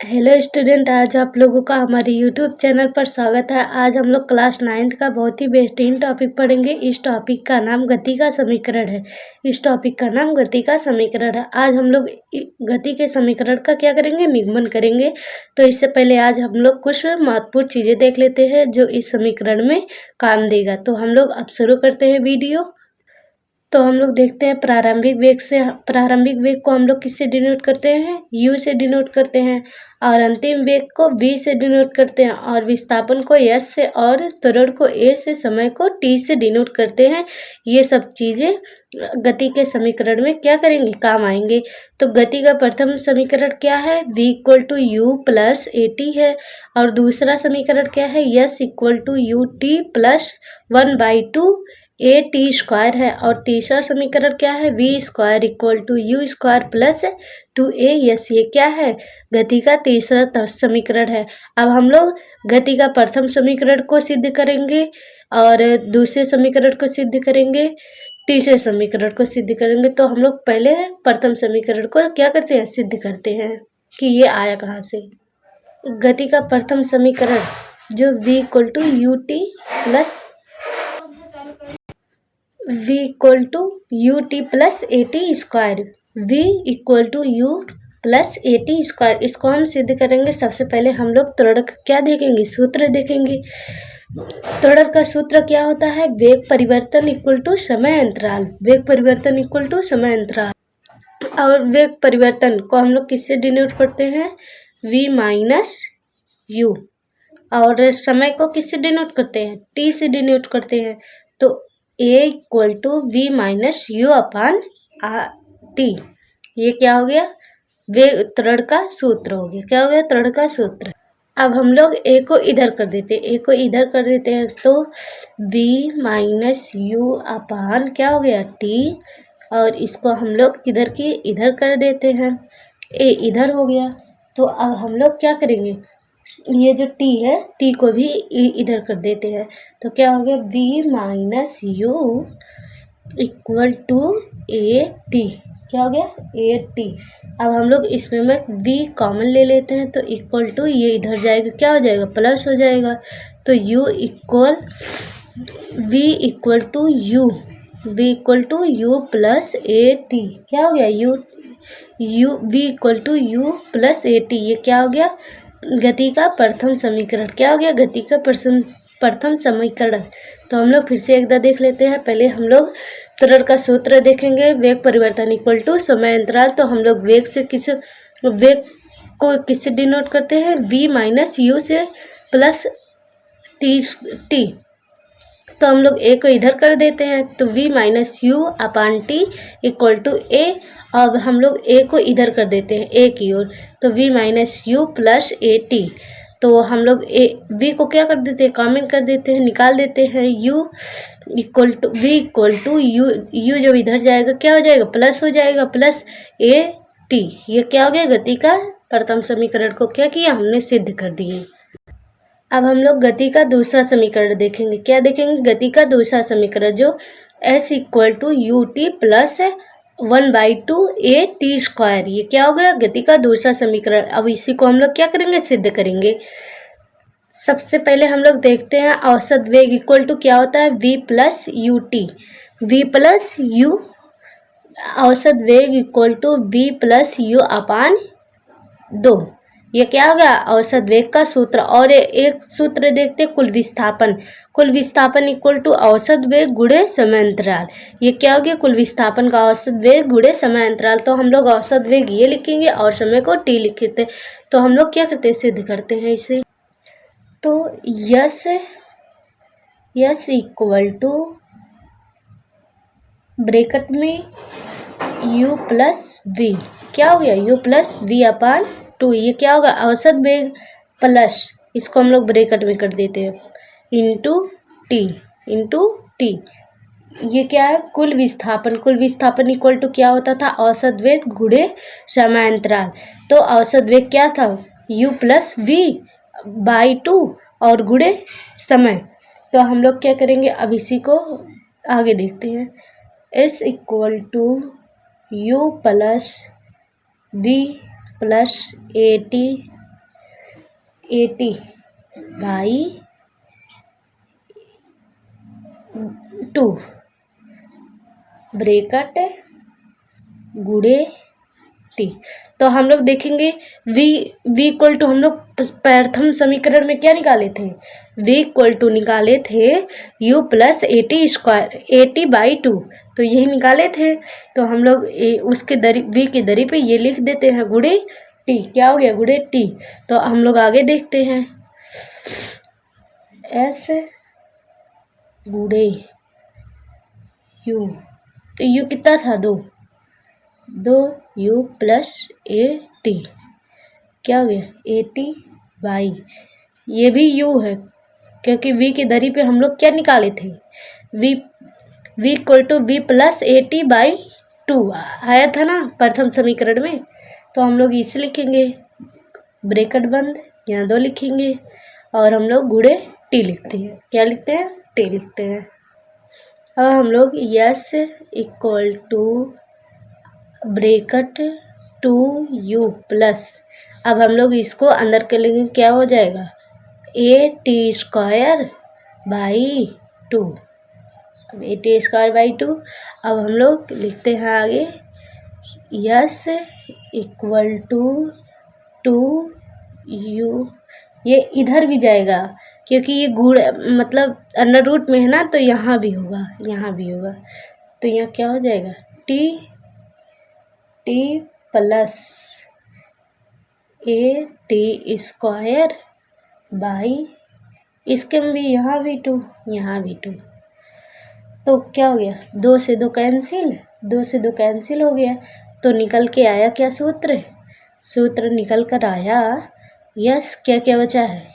Hello student, आज आप लोगों का हमारे यूट्यूब चैनल पर स्वागत है। आज हम लोग क्लास 9th का बहुत ही बेहतरीन टॉपिक पढ़ेंगे। इस टॉपिक का नाम गति का समीकरण है। आज हम लोग गति के समीकरण का क्या करेंगे, निगमन करेंगे। तो इससे पहले आज हम लोग कुछ महत्वपूर्ण चीज़ें देख लेते हैं जो इस समीकरण में काम देगा। तो हम लोग अब शुरू करते हैं वीडियो। तो हम लोग देखते हैं प्रारंभिक वेग को हम लोग किससे डिनोट करते हैं, u से डिनोट करते हैं, और अंतिम वेग को v से डिनोट करते हैं, और विस्थापन को s से और त्वरण को a से, समय को t से डिनोट करते हैं। ये सब चीज़ें गति के समीकरण में क्या करेंगे, काम आएंगे। तो गति का प्रथम समीकरण क्या है, v = u + at है। और दूसरा समीकरण क्या है, s = ut + 1/2 at² है। और तीसरा समीकरण क्या है, v² = u² + 2as। ये क्या है, गति का तीसरा समीकरण है। अब हम लोग गति का प्रथम समीकरण को सिद्ध करेंगे और दूसरे समीकरण को सिद्ध करेंगे, तीसरे समीकरण को सिद्ध करेंगे। तो हम लोग पहले प्रथम समीकरण को क्या करते हैं, सिद्ध करते हैं कि ये आया कहाँ से। गति का प्रथम समीकरण जो v = ut + at², v = u + at²। इसको हम सिद्ध करेंगे। सबसे पहले हम लोग त्वरण का क्या देखेंगे, सूत्र देखेंगे। त्वरण का सूत्र क्या होता है, वेग परिवर्तन = समय अंतराल। और वेग परिवर्तन को हम लोग किससे डिनोट करते हैं, v - u। और समय को किससे डिनोट करते हैं, t से डिनोट करते हैं। तो a = v - u/t। ये क्या हो गया, वेग त्वरण का सूत्र हो गया। क्या हो गया, त्वरण का सूत्र। अब हम लोग a को इधर कर देते हैं। तो v - u/ क्या हो गया, t। और इसको हम लोग इधर कर देते हैं, a इधर हो गया। तो अब हम लोग क्या करेंगे, ये जो t है, t को भी इधर कर देते हैं। तो क्या हो गया, v - u = at। क्या हो गया, at। अब हम लोग इसमें v कॉमन ले लेते हैं। तो = ये इधर जाएगा, क्या हो जाएगा, प्लस हो जाएगा। तो v = u + at। क्या हो गया, v = u + at। ये क्या हो गया, गति का प्रथम समीकरण। क्या हो गया, गति का प्रथम समीकरण। तो हम लोग फिर से एक बार देख लेते हैं। पहले हम लोग त्वरण का सूत्र देखेंगे, वेग परिवर्तन = समय अंतराल। तो हम लोग वेग को किससे डिनोट करते हैं, v - u से प्लस t। तो हम लोग a को इधर कर देते हैं। तो v - u/t = a। अब हम लोग a को इधर कर देते हैं, a की ओर। तो v - u + at। तो हम लोग v को क्या कर देते हैं, कॉमन कर देते हैं, निकाल देते हैं। v = u जब इधर जाएगा क्या हो जाएगा, प्लस हो जाएगा, प्लस at। ये क्या हो गया, गति का प्रथम समीकरण को क्या किया, हमने सिद्ध कर दिए। अब हम लोग गति का दूसरा समीकरण देखेंगे। क्या देखेंगे, गति का दूसरा समीकरण जो s = ut + 1/2 at²। ये क्या हो गया, गति का दूसरा समीकरण। अब इसी को हम लोग क्या करेंगे, सिद्ध करेंगे। सबसे पहले हम लोग देखते हैं औसत वेग = क्या होता है, v + ut। औसत वेग = v + u/2। ये क्या हो गया, औसत वेग का सूत्र। और एक सूत्र देखते हैं, कुल विस्थापन = औसत वेग गुणे समय अंतराल। ये क्या हो गया, कुल विस्थापन का औसत वेग गुणे समय अंतराल। तो हम लोग औसत वेग ये लिखेंगे और समय को t लिखते। तो हम लोग क्या करते हैं, सिद्ध करते हैं इसे। तो यस = ब्रैकेट में u + v। क्या हो गया, u + v/2। ये क्या होगा, औसत वेग प्लस, इसको हम लोग ब्रैकेट में कर देते हैं, इंटू t। ये क्या है, कुल विस्थापन = क्या होता था, औसत वेग गुणे समय अंतराल। तो औसत वेग क्या था, u + v/2 और गुणे समय। तो हम लोग क्या करेंगे, अब इसी को आगे देखते हैं। s = u + v + at 80 by 2 bracket गुड़े टी। तो हम लोग देखेंगे v इक्वल टू हम लोग प्रथम समीकरण में क्या निकाले थे, v इक्वल टू निकाले थे u प्लस 80 स्क्वायर 80/2, तो यही निकाले थे। तो हम लोग उसके v की दरी पे ये लिख देते हैं गुड़े टी। क्या हो गया, गुड़े टी। तो हम लोग आगे देखते हैं, s गुड़े u, तो u कितना था, 2 u प्लस 80, क्या हो गया 80/, ये भी u है क्योंकि v की दरी पे हम लोग क्या निकाले थे, v equal to v plus 80/2 आया था ना प्रथम समीकरण में। तो हम लोग इसे लिखेंगे ब्रैकेट बंद, यहाँ 2 लिखेंगे और हम लोग गुड़े टी लिखते हैं। क्या लिखते हैं, टी लिखते हैं। अब हम लोग yes equal to bracket 2u plus, अब हम लोग इसको अंदर कर लेंगे, क्या हो जाएगा 80² 2, अब 80² 2। अब हम लोग लिखते हैं आगे यस इक्वल टू 2u, ये इधर भी जाएगा क्योंकि ये गुण मतलब अंडर रूट में है ना, तो यहाँ भी होगा, यहाँ भी होगा। तो यहाँ क्या हो जाएगा टी प्लस 80² बाई, इसके में भी यहाँ भी 2, यहाँ भी 2, तो क्या हो गया 2 से 2 कैंसिल, 2 से 2 कैंसिल हो गया। तो निकल के आया क्या सूत्र निकल कर आया यस, क्या क्या बचा है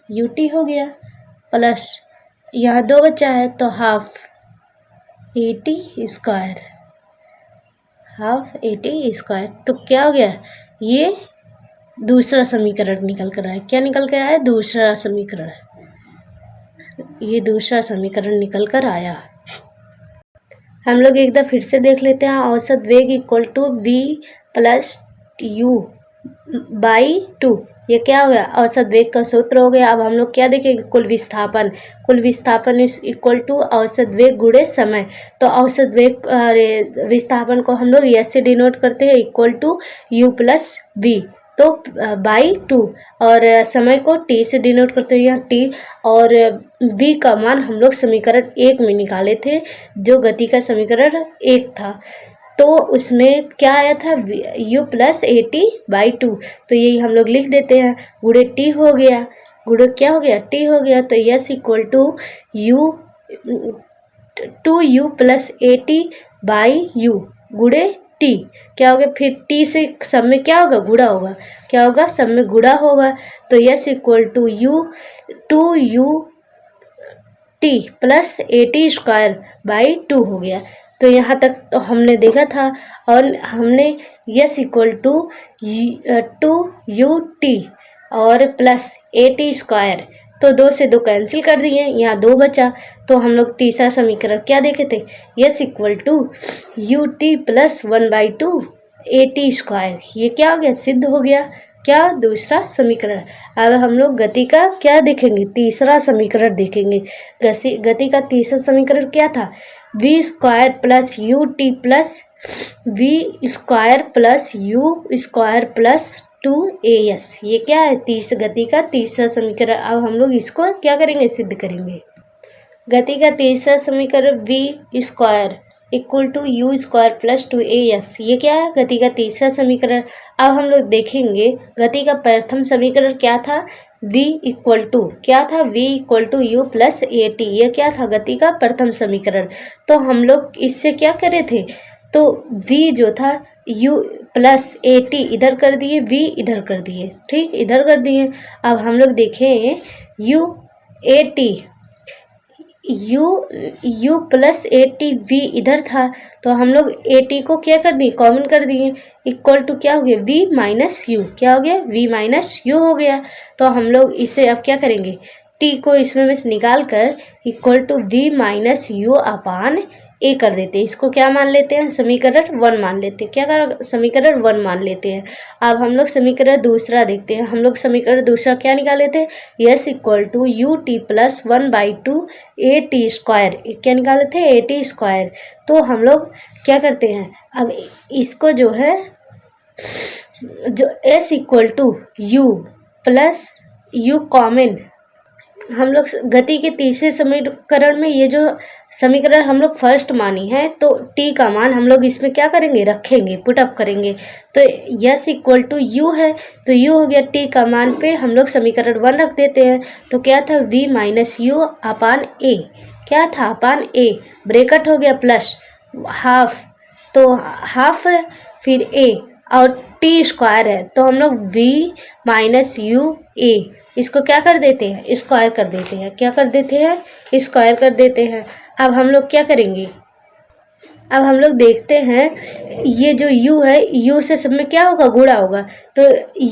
यूटी हो गया, प्लस यहाँ 2 बचा है तो हाफ 80², तो क्या हो गया, ये दूसरा समीकरण निकल कर आया। क्या निकल कर आया, दूसरा समीकरण, ये दूसरा समीकरण निकल कर आया। हम लोग एक बार फिर से देख लेते हैं, औसत वेग equal to v plus u/2, ये क्या हो गया, औसत वेग का सूत्र हो गया। अब हम लोग क्या देखेंगे, कुल विस्थापन इज इक्वल टू औसत वेग गुणे समय। तो औसत वेग विस्थापन को हम लोग यस से डिनोट करते हैं, equal to u plus v, तो /2, और समय को t से डिनोट करते हैं, यहाँ t, और v का मान हम लोग समीकरण 1 में निकाले थे, जो गति का समीकरण 1 था। तो उसमें क्या आया था, u प्लस 80/2, तो यही हम लोग लिख देते हैं, गुणे टी हो गया, गुणे क्या हो गया, टी हो गया। तो s equal to u plus 80/u गुणे टी, क्या होगा, फिर टी से सब में क्या होगा, गुणा होगा, क्या होगा, सब में गुणा होगा। तो s equal to u t plus 80² हो गया। तो यहाँ तक तो हमने देखा था, और हमने s equal to u t और प्लस 80², तो 2 से 2 कैंसिल कर दिए, यहाँ 2 बचा। तो हम लोग तीसरा समीकरण क्या देखे थे, s equal to u t plus 1/2 80², ये क्या हो गया, सिद्ध हो गया, क्या, दूसरा समीकरण। अब हम लोग गति का क्या देखेंगे, तीसरा समीकरण देखेंगे। गति का तीसरा समीकरण क्या था, v² plus u t plus v² plus u² plus 2as, ये क्या है, गति का तीसरा समीकरण। अब हम लोग इसको क्या करेंगे, सिद्ध करेंगे। गति का तीसरा समीकरण v² equal to u² plus 2as, ये क्या है, गति का तीसरा समीकरण। अब हम लोग देखेंगे गति का प्रथम समीकरण क्या था, v इक्वल टू क्या था, v equal to u plus 80, ये क्या था, गति का प्रथम समीकरण। तो हम लोग इससे क्या करे थे, तो v जो था u प्लस 80 इधर कर दिए, v इधर कर दिए, ठीक, इधर कर दिए। अब हम लोग देखें u प्लस 80 v इधर था, तो हम लोग 80 को क्या कर दिए, कॉमन कर दिए, इक्वल टू क्या हो गया, v माइनस यू, क्या हो गया, v माइनस यू हो गया। तो हम लोग इसे अब क्या करेंगे, t को इसमें से निकाल कर equal to v minus U upon A कर देते हैं, इसको क्या मान लेते हैं, समीकरण 1 मान लेते हैं। क्या कर समीकरण 1 मान लेते हैं। अब हम लोग समीकरण दूसरा देखते हैं। हम लोग समीकरण दूसरा क्या निकाले थे, s equal to u t plus 1/2 a t square, क्या निकाले थे, ए टी स्क्वायर। तो हम लोग क्या करते हैं, अब इसको जो है जो s equal to u plus u common, हम लोग गति के तीसरे समीकरण में ये जो समीकरण हम लोग फर्स्ट मानी है, तो टी का मान हम लोग इसमें क्या करेंगे, रखेंगे, पुटअप करेंगे। तो यस इक्वल टू यू है, तो यू हो गया, टी का मान पे हम लोग समीकरण 1 रख देते हैं। तो क्या था, v माइनस यू अपान ए, क्या था, अपान ए, ब्रेकेट हो गया प्लस हाफ, तो हाफ फिर ए और टी स्क्वायर है, तो हम लोग v माइनस यू ए इसको क्या कर देते हैं, स्क्वायर कर देते हैं। क्या कर देते हैं, स्क्वायर कर देते हैं। अब हम लोग क्या करेंगे, अब हम लोग देखते हैं ये जो u है, u से सब में क्या होगा, गुणा होगा। तो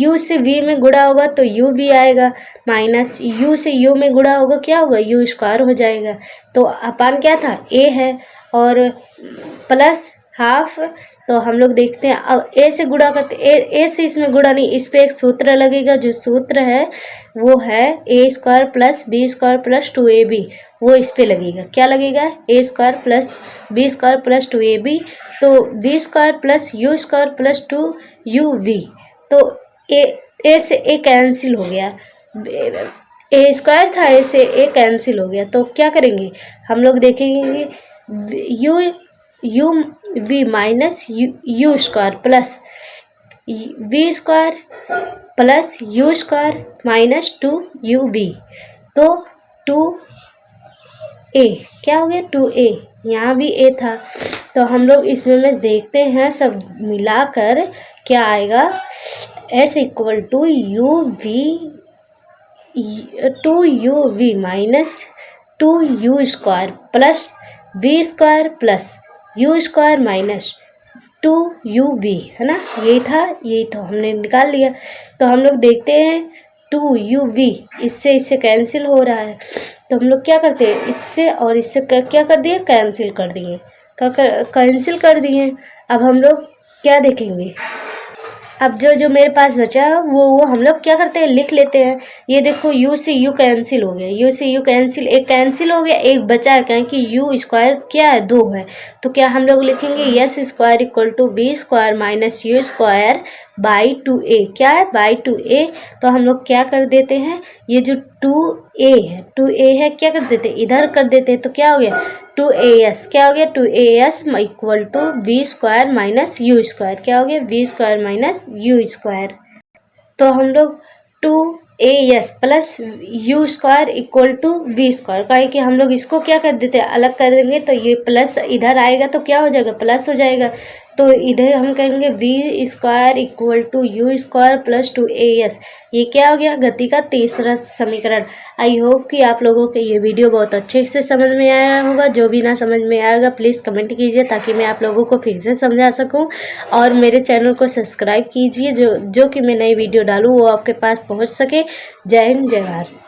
u से v में गुणा होगा तो u v आएगा, माइनस u से u में गुणा होगा, क्या होगा, u स्क्वायर हो जाएगा। तो अपान क्या था, a है, और प्लस हाफ। तो हम लोग देखते हैं, अब ए से गुणा करते, ए से इसमें गुणा नहीं, इस पे एक सूत्र लगेगा, जो सूत्र है वो है A square plus B square plus 2ab, वो इस पे लगेगा। क्या लगेगा, A square plus B square plus 2ab, तो B square plus you square plus 2uv। तो ए से ए कैंसिल हो गया, ए स्क्वायर था, ए से ए कैंसिल हो गया। तो क्या करेंगे, हम लोग देखेंगे u v minus u square plus v square plus you square minus 2uv, तो 2a क्या हो गया, 2a, यहाँ भी a था। तो हम लोग इसमें देखते हैं, सब मिलाकर क्या आएगा, s equal to minus 2u square plus v square plus you square minus 2uv, है ना, यही था, यही तो हमने निकाल लिया। तो हम लोग देखते हैं 2uv इससे कैंसिल हो रहा है, तो हम लोग क्या करते हैं, इससे और इससे क्या कर दिए, कैंसिल कर दिए, कैंसिल कर दिए। अब हम लोग क्या देखेंगे, अब जो मेरे पास बचा है वो हम लोग क्या करते हैं, लिख लेते हैं। ये देखो u से u कैंसिल हो गया, u से u कैंसिल, एक कैंसिल हो गया, एक बचा है, क्या कि u स्क्वायर क्या है, 2 है। तो क्या हम लोग लिखेंगे, s square equal to b square minus u square by 2a, क्या है, बाई 2a। तो हम लोग क्या कर देते हैं, ये जो 2a है क्या कर देते, इधर कर देते, तो क्या हो गया, 2as, क्या हो गया, 2as equal to b square minus u square, क्या हो गया, b square minus u square. तो हम लोग 2as plus you square equal to v square, काहे कि हम लोग इसको क्या कर देते हैं, अलग कर देंगे, तो ये प्लस इधर आएगा तो क्या हो जाएगा, प्लस हो जाएगा। तो इधर हम कहेंगे v square equal to u square plus 2as, ये क्या हो गया, गति का तीसरा समीकरण। आई होप कि आप लोगों को ये वीडियो बहुत अच्छे से समझ में आया होगा। जो भी ना समझ में आएगा प्लीज़ कमेंट कीजिए, ताकि मैं आप लोगों को फिर से समझा सकूं। और मेरे चैनल को सब्सक्राइब कीजिए, जो कि मैं नई वीडियो डालूँ वो आपके पास पहुंच सके। जय हिंद, जय भारत।